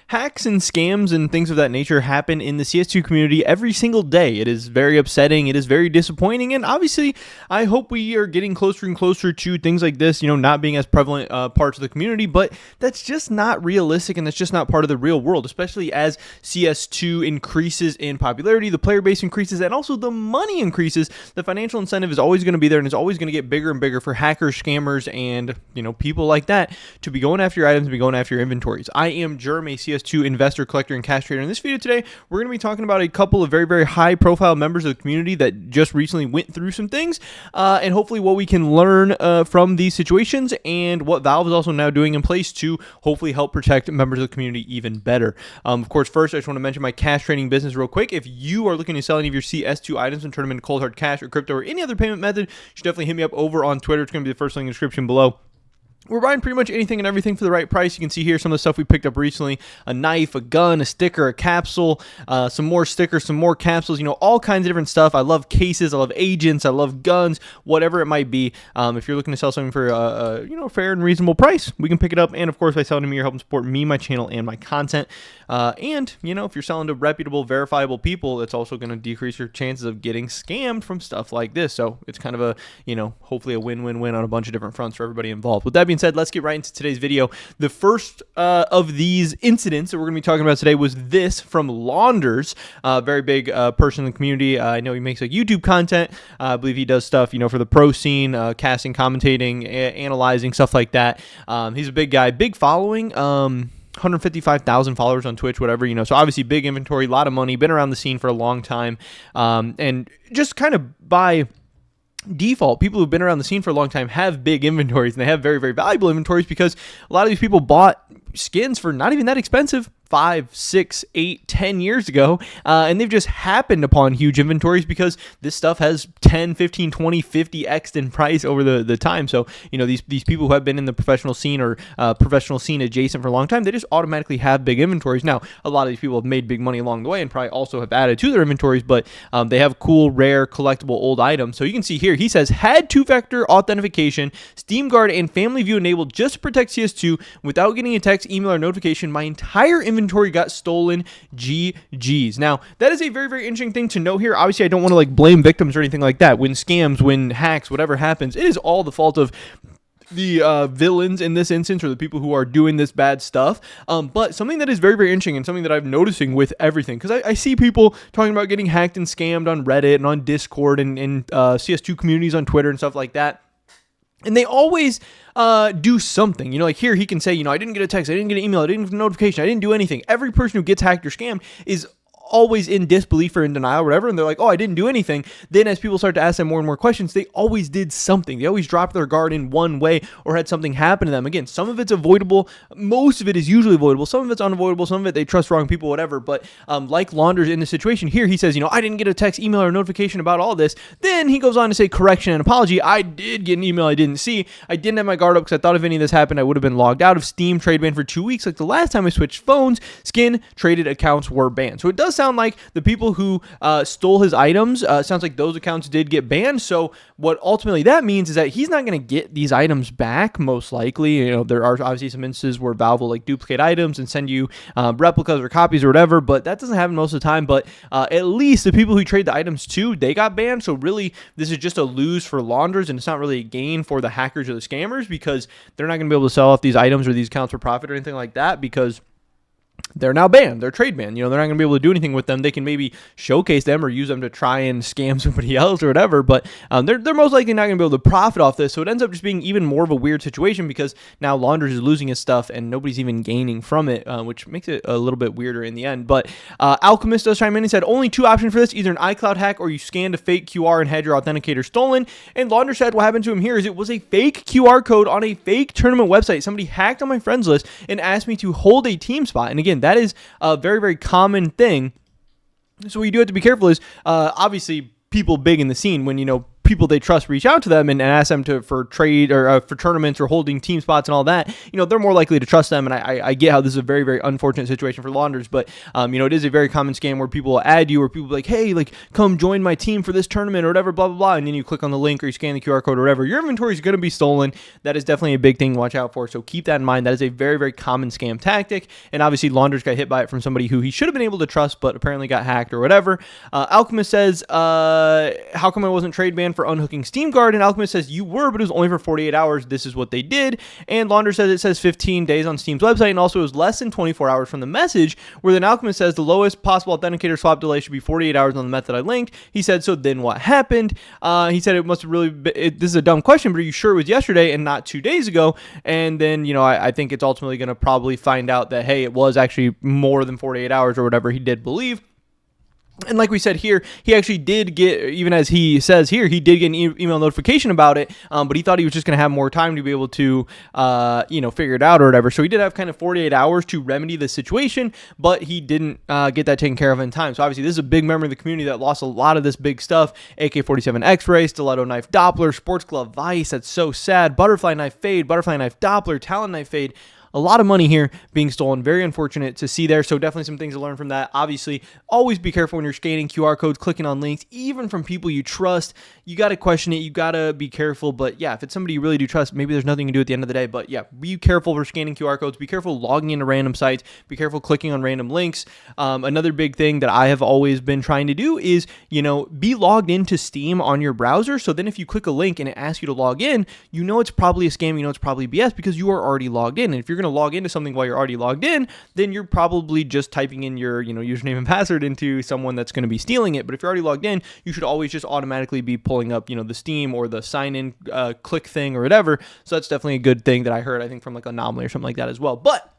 hacks and scams and things of that nature happen in the CS2 community every single day. It is very upsetting. It is very disappointing. And obviously, I hope we are getting closer and closer to things like this, not being as prevalent parts of the community. But that's just not realistic, and that's just not part of the real world, especially as CS2 increases in popularity, the player base increases, and also the money increases. The financial incentive is always going to be there, and it's always going to get bigger and bigger for hackers, scammers, and people like that to be going after your items and be going after your inventories. I am Jerm, a CS2 investor, collector, and cash trader. In this video today, we're going to be talking about a couple of very, very high-profile members of the community that just recently went through some things, and hopefully what we can learn from these situations, and what Valve is also now doing in place to hopefully help protect members of the community even better. Of course, first, I just want to mention my cash trading business real quick. If you are looking to sell any of your CS2 items and turn them into cold hard cash or crypto or any other payment method, you should definitely hit me up over on Twitter. It's going to be the first link in the description below. We're buying pretty much anything and everything for the right price. You can see here some of the stuff we picked up recently: a knife, a gun, a sticker, a capsule, some more stickers, some more capsules, all kinds of different stuff. I love cases, I love agents, I love guns, whatever it might be. If you're looking to sell something for a fair and reasonable price, we can pick it up. And of course, by selling to me, you're helping support me, my channel, and my content. And if you're selling to reputable, verifiable people, it's also going to decrease your chances of getting scammed from stuff like this. So it's kind of a, hopefully a win-win-win on a bunch of different fronts for everybody involved. With that being said, let's get right into today's video. The first of these incidents that we're going to be talking about today was this from Launders, a very big person in the community. I know he makes like YouTube content. I believe he does stuff, for the pro scene, casting, commentating, analyzing, stuff like that. He's a big guy, big following. 155,000 followers on Twitch, whatever, so obviously big inventory, a lot of money, been around the scene for a long time, and just kind of by default, people who've been around the scene for a long time have big inventories, and they have very, very valuable inventories because a lot of these people bought skins for not even that expensive 5, 6, 8, 10 years ago, and they've just happened upon huge inventories because this stuff has 10, 15, 20, 50x in price over the time. So, these people who have been in the professional scene or professional scene adjacent for a long time, they just automatically have big inventories. Now, a lot of these people have made big money along the way and probably also have added to their inventories, but they have cool, rare, collectible old items. So you can see here, he says, had two-factor authentication, Steam Guard, and Family View enabled just to protect CS2 without getting a text, email, or notification. My entire inventory got stolen. GG's. Now, that is a very, very interesting thing to know here. Obviously, I don't want to blame victims or anything like that. When scams, when hacks, whatever happens, it is all the fault of the villains in this instance, or the people who are doing this bad stuff. But something that is very, very interesting, and something that I'm noticing with everything, because I see people talking about getting hacked and scammed on Reddit and on Discord and CS2 communities on Twitter and stuff like that. And they always do something, like here he can say, I didn't get a text, I didn't get an email, I didn't get a notification, I didn't do anything. Every person who gets hacked or scammed is always in disbelief or in denial or whatever, and they're like, oh, I didn't do anything. Then as people start to ask them more and more questions, they always did something. They always dropped their guard in one way or had something happen to them. Again, some of it's avoidable, most of it is usually avoidable, some of it's unavoidable, some of it they trust wrong people, whatever. But like Launders in the situation here, he says, I didn't get a text, email, or notification about all this. Then he goes on to say, correction and apology, I did get an email I didn't see. I didn't have my guard up because I thought if any of this happened, I would have been logged out of Steam, trade banned for 2 weeks. Like the last time I switched phones, skin traded accounts were banned. So it does sound like the people who stole his items, sounds like those accounts did get banned. So what ultimately that means is that he's not going to get these items back, most likely. There are obviously some instances where Valve will duplicate items and send you replicas or copies or whatever, but that doesn't happen most of the time. But at least the people who trade the items to, they got banned. So really, this is just a lose for Launders, and it's not really a gain for the hackers or the scammers, because they're not going to be able to sell off these items or these accounts for profit or anything like that, because they're now banned. They're trade banned. They're not going to be able to do anything with them. They can maybe showcase them or use them to try and scam somebody else or whatever, but they're most likely not going to be able to profit off this. So it ends up just being even more of a weird situation, because now Launders is losing his stuff and nobody's even gaining from it, which makes it a little bit weirder in the end. But Alchemist does chime in and said, only two options for this, either an iCloud hack or you scanned a fake QR and had your authenticator stolen. And Launders said what happened to him here is it was a fake QR code on a fake tournament website. Somebody hacked on my friends list and asked me to hold a team spot. And again, that is a very, very common thing. So what you do have to be careful is, obviously, people big in the scene, when, people they trust reach out to them and ask them for trade or for tournaments or holding team spots and all that, they're more likely to trust them. And I get how this is a very, very unfortunate situation for launders, but it is a very common scam where people will add you, or people will be like, hey, like, come join my team for this tournament or whatever, blah, blah, blah. And then you click on the link or you scan the QR code or whatever. Your inventory is going to be stolen. That is definitely a big thing to watch out for. So keep that in mind. That is a very, very common scam tactic. And obviously launders got hit by it from somebody who he should have been able to trust, but apparently got hacked or whatever. Alchemist says, how come I wasn't trade banned for unhooking Steam Guard? And Alchemist says, you were, but it was only for 48 hours. This is what they did. And Launder says it says 15 days on Steam's website, and also it was less than 24 hours from the message, where then Alchemist says the lowest possible authenticator swap delay should be 48 hours on the method I linked. He said, so then what happened? He said it must have really been, this is a dumb question, but are you sure it was yesterday and not 2 days ago? And then, I think it's ultimately going to probably find out that, hey, it was actually more than 48 hours or whatever he did believe. And like we said here, he actually did get, even as he says here, he did get an email notification about it, but he thought he was just going to have more time to be able to, figure it out or whatever. So he did have kind of 48 hours to remedy the situation, but he didn't get that taken care of in time. So obviously this is a big member of the community that lost a lot of this big stuff. AK-47 X-Ray, Stiletto Knife Doppler, Sports Glove Vice, that's so sad. Butterfly Knife Fade, Butterfly Knife Doppler, Talon Knife Fade. A lot of money here being stolen. Very unfortunate to see there. So definitely some things to learn from that. Obviously, always be careful when you're scanning QR codes, clicking on links, even from people you trust. You got to question it. You got to be careful. But yeah, if it's somebody you really do trust, maybe there's nothing you can do at the end of the day. But yeah, be careful for scanning QR codes. Be careful logging into random sites. Be careful clicking on random links. Another big thing that I have always been trying to do is, be logged into Steam on your browser. So then if you click a link and it asks you to log in, it's probably a scam. It's probably BS because you are already logged in. And if you're going to log into something while you're already logged in, then you're probably just typing in your username and password into someone that's going to be stealing it. But if you're already logged in, you should always just automatically be pulling up the Steam or the sign in click thing or whatever. So that's definitely a good thing that I heard, I think, from like Anomaly or something like that as well. But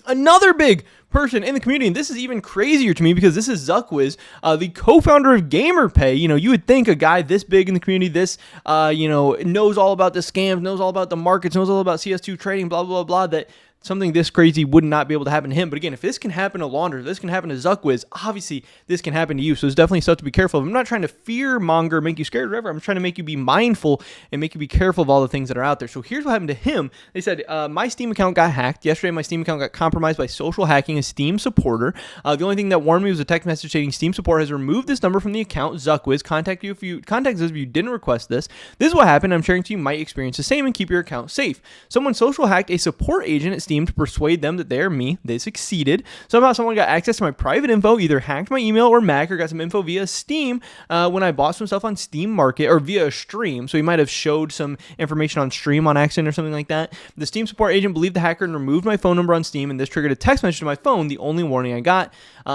another big person in the community, and this is even crazier to me because this is ZuckWiz, the co-founder of GamerPay. You would think a guy this big in the community, this, knows all about the scams, knows all about the markets, knows all about CS2 trading, blah, blah, blah, that something this crazy would not be able to happen to him. But again, if this can happen to Launder, this can happen to ZuckWiz, obviously this can happen to you. So it's definitely stuff to be careful of. I'm not trying to fear monger, make you scared or whatever. I'm trying to make you be mindful and make you be careful of all the things that are out there. So here's what happened to him. They said, my Steam account got hacked. Yesterday, my Steam account got compromised by social hacking a Steam supporter. The only thing that warned me was a text message stating Steam support has removed this number from the account. ZuckWiz, contact us if you didn't request this. This is what happened. I'm sharing to you might experience the same and keep your account safe. Someone social hacked a support agent at Steam to persuade them that they are me. They succeeded. Somehow someone got access to my private info, either hacked my email or Mac, or got some info via Steam when I bought some stuff on Steam Market or via a stream. So he might have showed some information on stream on accident or something like that. The Steam support agent believed the hacker and removed my phone number on Steam, and this triggered a text message to my phone, the only warning I got.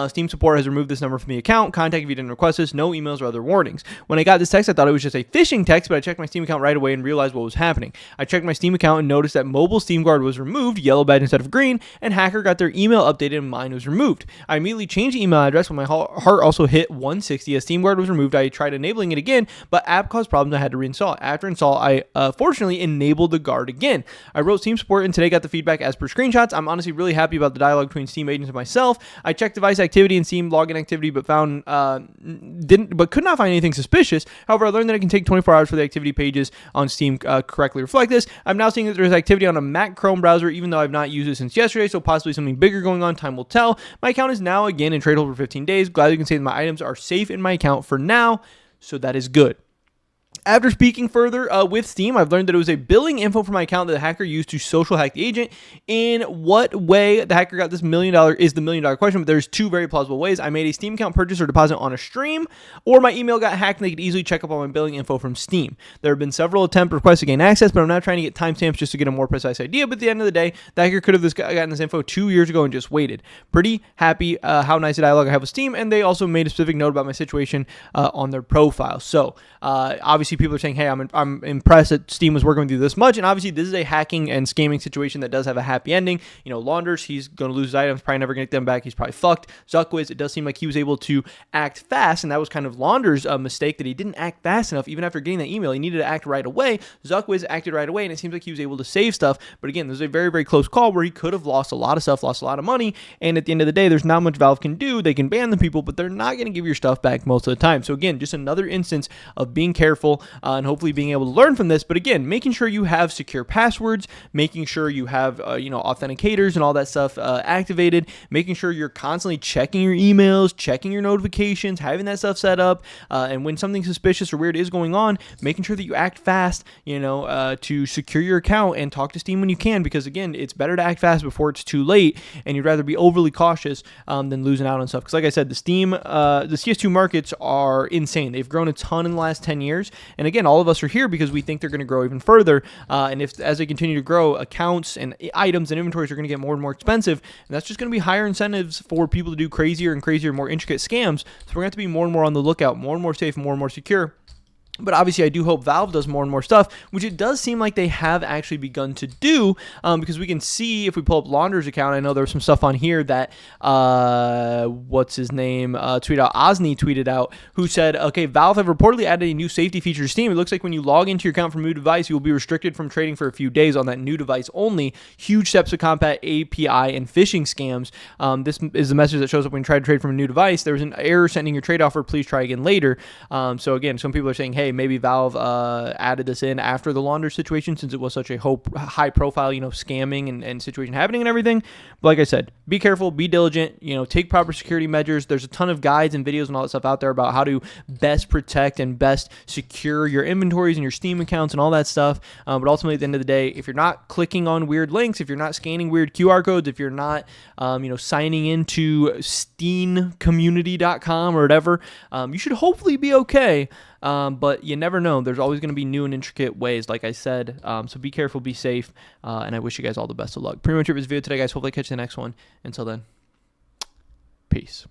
Steam support has removed this number from the account. Contact if you didn't request this. No emails or other warnings. When I got this text, I thought it was just a phishing text, but I checked my Steam account right away and realized what was happening. I checked my Steam account and noticed that mobile Steam Guard was removed, yellow badge instead of green, and hacker got their email updated and mine was removed. I immediately changed the email address when my heart also hit 160. As Steam Guard was removed, I tried enabling it again, but app caused problems. I had to reinstall it. After install, I fortunately enabled the guard again. I wrote Steam support and today got the feedback as per screenshots. I'm honestly really happy about the dialogue between Steam agents and myself. I checked device activity and Steam login activity, but could not find anything suspicious. However, I learned that it can take 24 hours for the activity pages on Steam correctly reflect this. I'm now seeing that there's activity on a Mac Chrome browser, even though I've not used it since yesterday, so possibly something bigger going on. Time will tell. My account is now again in trade hold for 15 days. Glad you can say that my items are safe in my account for now, so that is good. After speaking further with Steam, I've learned that it was a billing info for my account that the hacker used to social hack the agent. In what way the hacker got this $1 million is the $1 million question, but there's two very plausible ways. I made a Steam account purchase or deposit on a stream, or my email got hacked and they could easily check up on my billing info from Steam. There have been several attempt requests to gain access, but I'm not trying to get timestamps just to get a more precise idea. But at the end of the day, the hacker could have gotten this info 2 years ago and just waited. Pretty happy how nice a dialogue I have with Steam, and they also made a specific note about my situation on their profile. So obviously people are saying, hey, I'm impressed that Steam was working with you this much, and obviously this is a hacking and scamming situation that does have a happy ending. Launders, he's going to lose his items, probably never going to get them back. He's probably fucked. ZuckWiz, it does seem like he was able to act fast, and that was kind of Launders' mistake, that he didn't act fast enough. Even after getting that email, he needed to act right away. ZuckWiz acted right away, and it seems like he was able to save stuff. But again, there's a very, very close call where he could have lost a lot of stuff, lost a lot of money, and at the end of the day, there's not much Valve can do. They can ban the people, but they're not going to give your stuff back most of the time. So again, just another instance of being careful and hopefully being able to learn from this. But again, making sure you have secure passwords, making sure you have authenticators and all that stuff activated, making sure you're constantly checking your emails, checking your notifications, having that stuff set up, and when something suspicious or weird is going on, making sure that you act fast, to secure your account and talk to Steam when you can, because again, it's better to act fast before it's too late, and you'd rather be overly cautious than losing out on stuff. Because like I said, the CS2 markets are insane. They've grown a ton in the last 10 years, and again, all of us are here because we think they're going to grow even further, and as they continue to grow, accounts and items and inventories are going to get more and more expensive, and that's just going to be higher incentives for people to do crazier and crazier, more intricate scams. So we're going to have to be more and more on the lookout, more and more safe, more and more secure. But obviously, I do hope Valve does more and more stuff, which it does seem like they have actually begun to do, because we can see if we pull up Launders' account. I know there's some stuff on here that, Osni tweeted out, who said, okay, Valve have reportedly added a new safety feature to Steam. It looks like when you log into your account from a new device, you will be restricted from trading for a few days on that new device only. Huge steps to combat API and phishing scams. This is the message that shows up when you try to trade from a new device. There was an error sending your trade offer. Please try again later. So again, some people are saying, hey, maybe Valve added this in after the launder situation, since it was such a high profile, scamming and situation happening and everything. But like I said, be careful, be diligent, take proper security measures. There's a ton of guides and videos and all that stuff out there about how to best protect and best secure your inventories and your Steam accounts and all that stuff. But ultimately, at the end of the day, if you're not clicking on weird links, if you're not scanning weird QR codes, if you're not, signing into steamcommunity.com or whatever, you should hopefully be okay. But you never know. There's always going to be new and intricate ways, like I said. So be careful, be safe, and I wish you guys all the best of luck. Pretty much it was the video today, guys. Hopefully I catch you in the next one. Until then, peace.